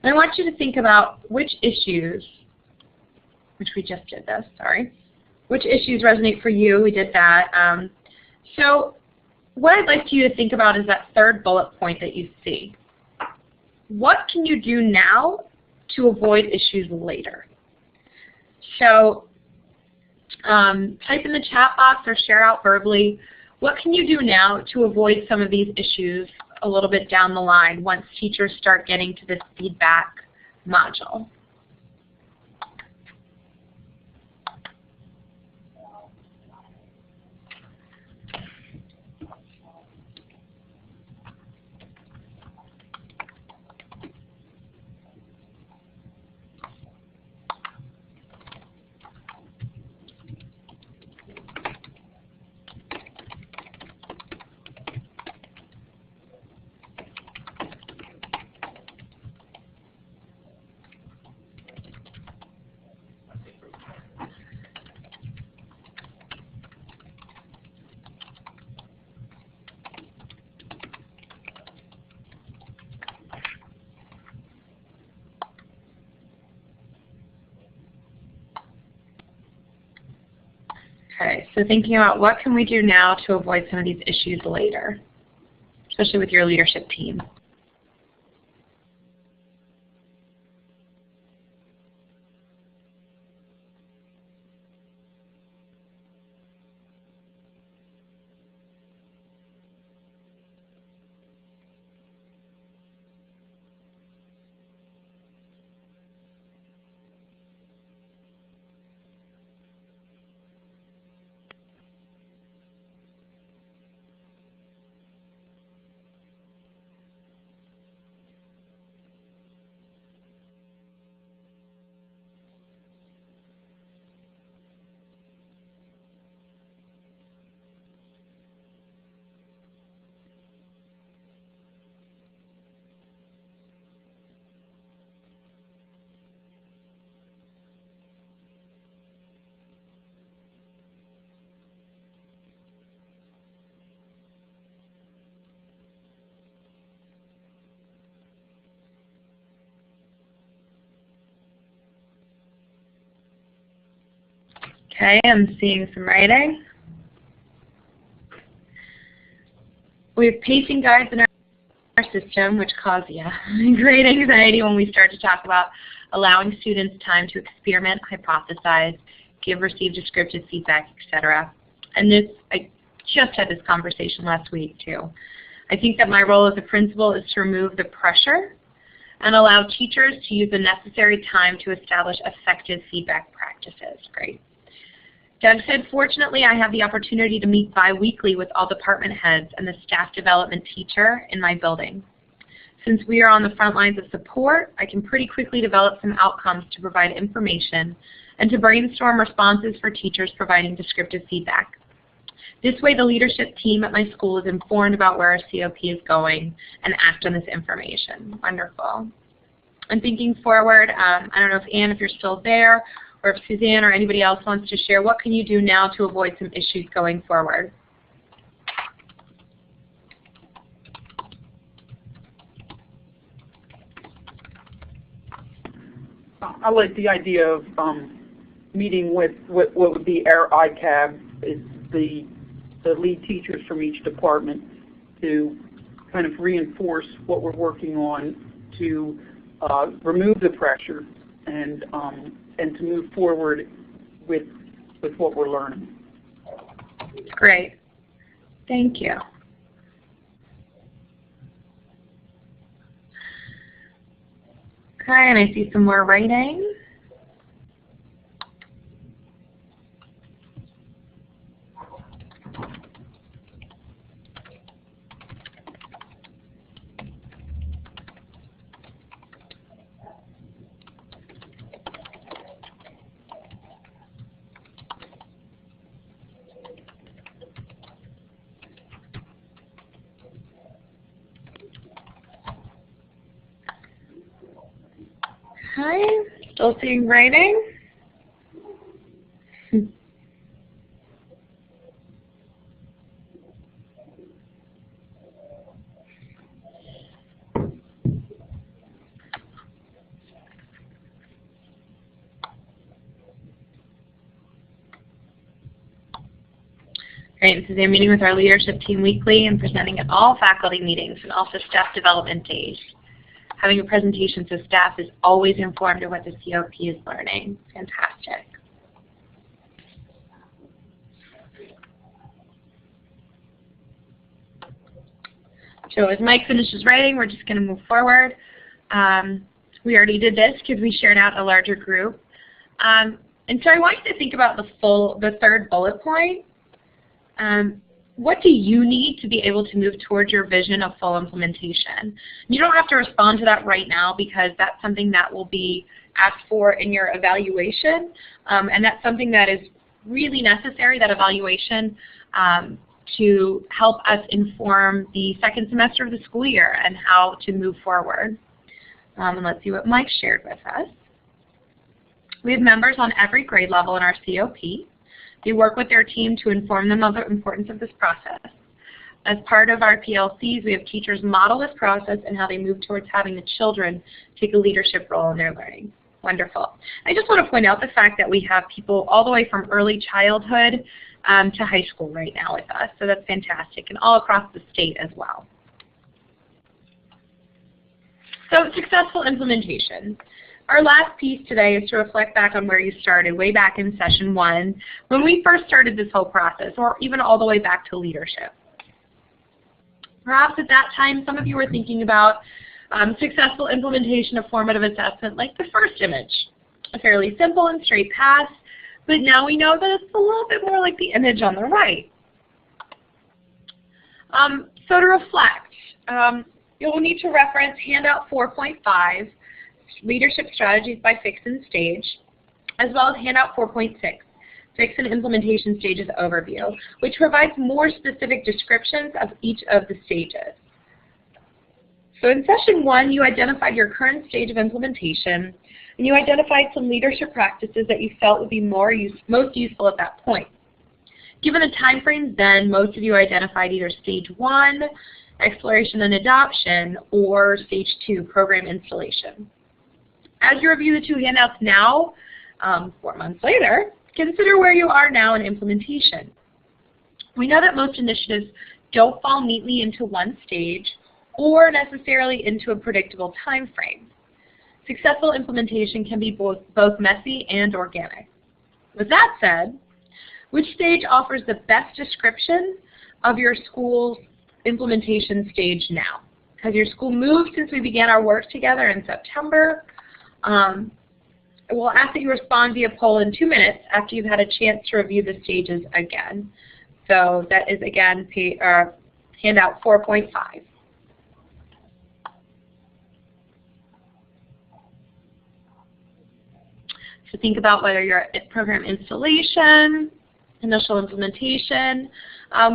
And I want you to think about which issues, which we just did this, sorry, which issues resonate for you. We did that. So what I'd like you to think about is that third bullet point that you see. What can you do now to avoid issues later? So type in the chat box or share out verbally, what can you do now to avoid some of these issues a little bit down the line once teachers start getting to this feedback module? Okay, so thinking about what can we do now to avoid some of these issues later, especially with your leadership team. Okay, I'm seeing some writing. We have pacing guides in our system, which cause great anxiety when we start to talk about allowing students time to experiment, hypothesize, give, receive descriptive feedback, etc. And this, I just had this conversation last week too. I think that my role as a principal is to remove the pressure and allow teachers to use the necessary time to establish effective feedback practices. Great. Doug said, fortunately, I have the opportunity to meet bi-weekly with all department heads and the staff development teacher in my building. Since we are on the front lines of support, I can pretty quickly develop some outcomes to provide information and to brainstorm responses for teachers providing descriptive feedback. This way, the leadership team at my school is informed about where our COP is going and act on this information. Wonderful. And thinking forward, I don't know if Anne, if you're still there, or if Suzanne or anybody else wants to share, what can you do now to avoid some issues going forward? I like the idea of meeting with what would be our ICAB, is the lead teachers from each department, to kind of reinforce what we're working on to remove the pressure and to move forward with what we're learning. Great. Thank you. Okay, and I see some more writing. Okay, still seeing writing. Great, this is a meeting with our leadership team weekly and presenting at all faculty meetings and also staff development days. Having a presentation so staff is always informed of what the COP is learning. Fantastic. So as Mike finishes writing, we're just going to move forward. We already did this because we shared out a larger group. And so I want you to think about the third bullet point. What do you need to be able to move towards your vision of full implementation? You don't have to respond to that right now because that's something that will be asked for in your evaluation, and that's something that is really necessary, that evaluation, to help us inform the second semester of the school year and how to move forward. And let's see what Mike shared with us. We have members on every grade level in our COP. They work with their team to inform them of the importance of this process. As part of our PLCs, we have teachers model this process and how they move towards having the children take a leadership role in their learning. Wonderful. I just want to point out the fact that we have people all the way from early childhood to high school right now with us, so that's fantastic, and all across the state as well. So successful implementation. Our last piece today is to reflect back on where you started, way back in session 1, when we first started this whole process, or even all the way back to leadership. Perhaps at that time, some of you were thinking about successful implementation of formative assessment like the first image, a fairly simple and straight path, but now we know that it's a little bit more like the image on the right. So to reflect, you'll need to reference handout 4.5, Leadership Strategies by Fix and Stage, as well as handout 4.6, Fix and Implementation Stages Overview, which provides more specific descriptions of each of the stages. So in session 1, you identified your current stage of implementation, and you identified some leadership practices that you felt would be most useful at that point. Given the time frames then, most of you identified either stage 1, exploration and adoption, or stage 2, program installation. As you review the two handouts now, 4 months later, consider where you are now in implementation. We know that most initiatives don't fall neatly into one stage or necessarily into a predictable time frame. Successful implementation can be both messy and organic. With that said, which stage offers the best description of your school's implementation stage now? Has your school moved since we began our work together in September? We'll ask that you respond via poll in 2 minutes after you've had a chance to review the stages again. So that is, again, handout 4.5. So think about whether you're at program installation, initial implementation,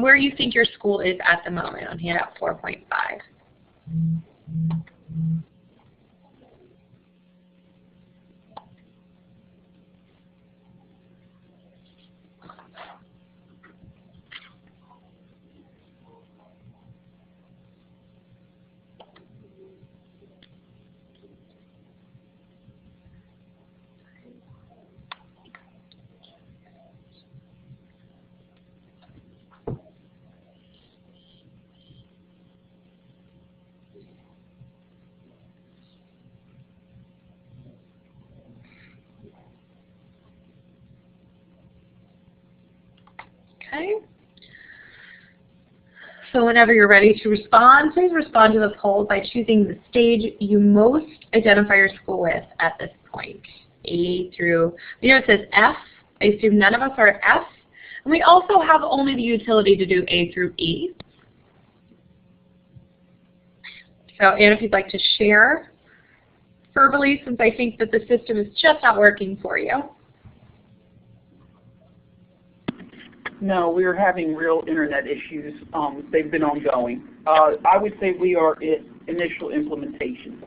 where you think your school is at the moment on handout 4.5. Okay. So whenever you're ready to respond, please respond to the poll by choosing the stage you most identify your school with at this point. A through, it says F. I assume none of us are at F. And we also have only the utility to do A through E. So Anna, if you'd like to share verbally, since I think that the system is just not working for you. No, we're having real internet issues. They've been ongoing. I would say we are at initial implementation.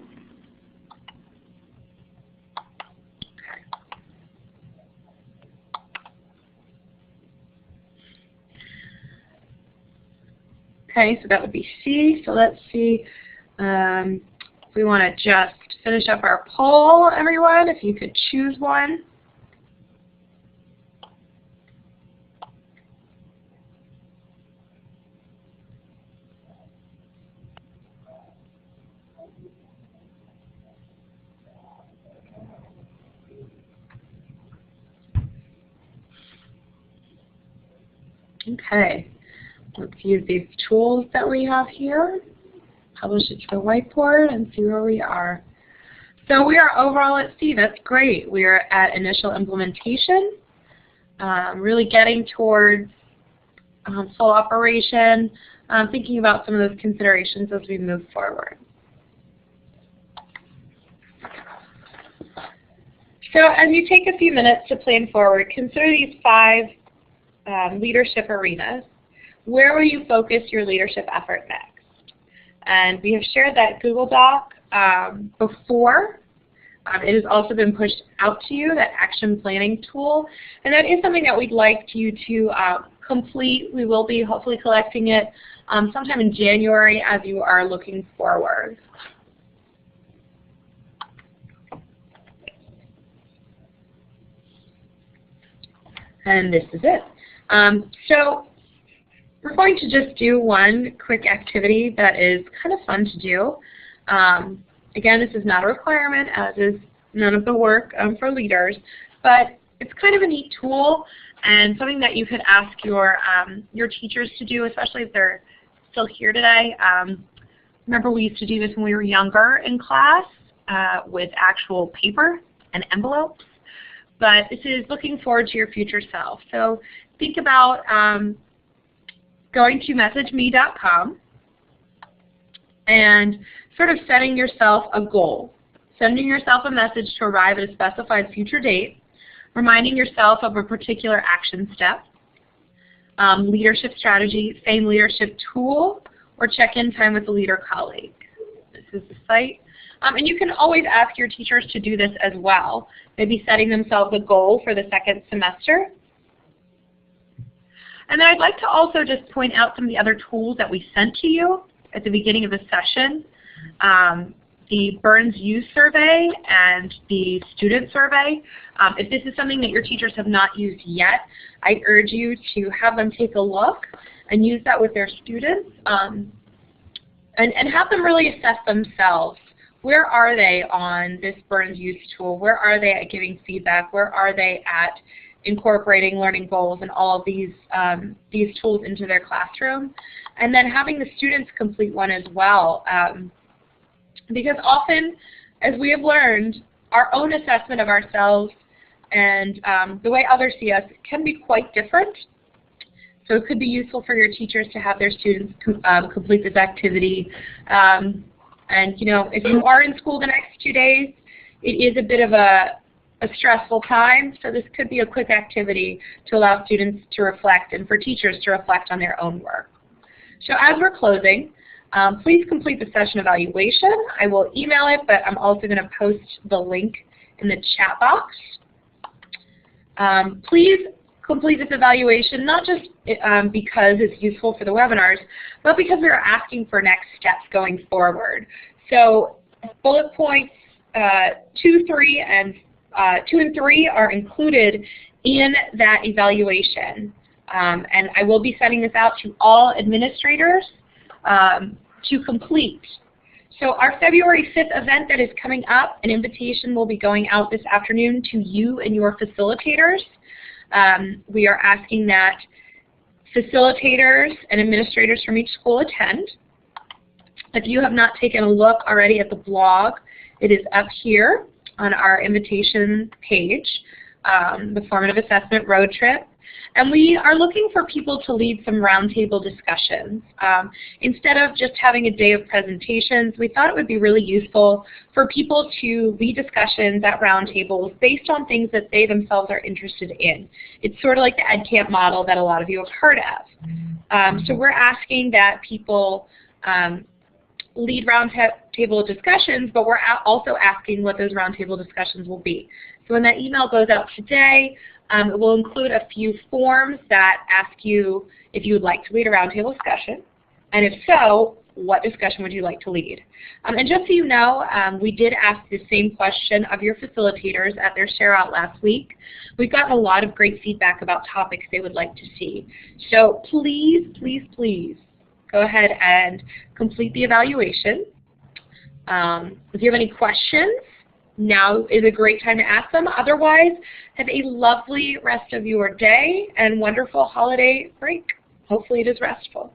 Okay, so that would be C. So let's see if we want to just finish up our poll, everyone, if you could choose one. Okay, let's use these tools that we have here, publish it to the whiteboard, and see where we are. So we are overall at C. That's great. We are at initial implementation, really getting towards full operation, thinking about some of those considerations as we move forward. So as you take a few minutes to plan forward, consider these 5 leadership arenas. Where will you focus your leadership effort next? And we have shared that Google Doc before. It has also been pushed out to you, that action planning tool. And that is something that we'd like you to complete. We will be hopefully collecting it sometime in January as you are looking forward. And this is it. So we're going to just do one quick activity that is kind of fun to do. Again, this is not a requirement, as is none of the work for leaders, but it's kind of a neat tool and something that you could ask your teachers to do, especially if they're still here today. Remember, we used to do this when we were younger in class with actual paper and envelopes. But this is looking forward to your future self. So think about going to messageme.com and sort of setting yourself a goal. Sending yourself a message to arrive at a specified future date, reminding yourself of a particular action step, leadership strategy, same leadership tool, or check-in time with a leader colleague. This is the site. And you can always ask your teachers to do this as well. Maybe setting themselves a goal for the second semester. And then I'd like to also just point out some of the other tools that we sent to you at the beginning of the session. the Burns Youth Survey and the Student Survey. If this is something that your teachers have not used yet, I urge you to have them take a look and use that with their students, and have them really assess themselves. Where are they on this Burns Youth tool? Where are they at giving feedback? Where are they at incorporating learning goals and all of these tools into their classroom? And then having the students complete one as well. Because often, as we have learned, our own assessment of ourselves and the way others see us can be quite different. So it could be useful for your teachers to have their students complete this activity. And you know, if you are in school the next 2 days, it is a bit of a stressful time, so this could be a quick activity to allow students to reflect and for teachers to reflect on their own work. So as we're closing, please complete the session evaluation. I will email it, but I'm also going to post the link in the chat box. Please complete this evaluation, not just because it's useful for the webinars, but because we are asking for next steps going forward. So bullet points 2 and 3 are included in that evaluation. And I will be sending this out to all administrators to complete. So our February 5th event that is coming up, an invitation will be going out this afternoon to you and your facilitators. We are asking that facilitators and administrators from each school attend. If you have not taken a look already at the blog, it is up here on our invitation page, the Formative Assessment Road Trip. And we are looking for people to lead some roundtable discussions. Instead of just having a day of presentations, we thought it would be really useful for people to lead discussions at roundtables based on things that they themselves are interested in. It's sort of like the EdCamp model that a lot of you have heard of. So we're asking that people lead roundtable discussions, but we're also asking what those roundtable discussions will be. So when that email goes out today, it will include a few forms that ask you if you would like to lead a roundtable discussion, and if so, what discussion would you like to lead? And just so you know, we did ask the same question of your facilitators at their share out last week. We've gotten a lot of great feedback about topics they would like to see. So please, please, please go ahead and complete the evaluation. If you have any questions, now is a great time to ask them. Otherwise, have a lovely rest of your day and wonderful holiday break. Hopefully it is restful.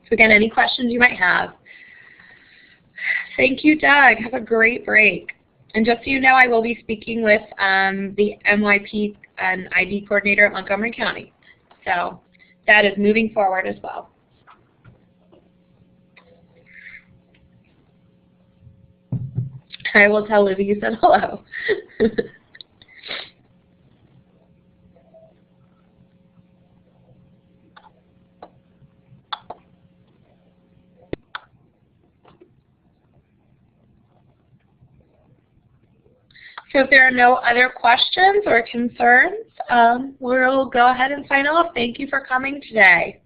So again, any questions you might have. Thank you, Doug. Have a great break. And just so you know, I will be speaking with the MYP and ID coordinator at Montgomery County. So that is moving forward as well. I will tell Lizzie you said hello. So if there are no other questions or concerns, we'll go ahead and sign off. Thank you for coming today.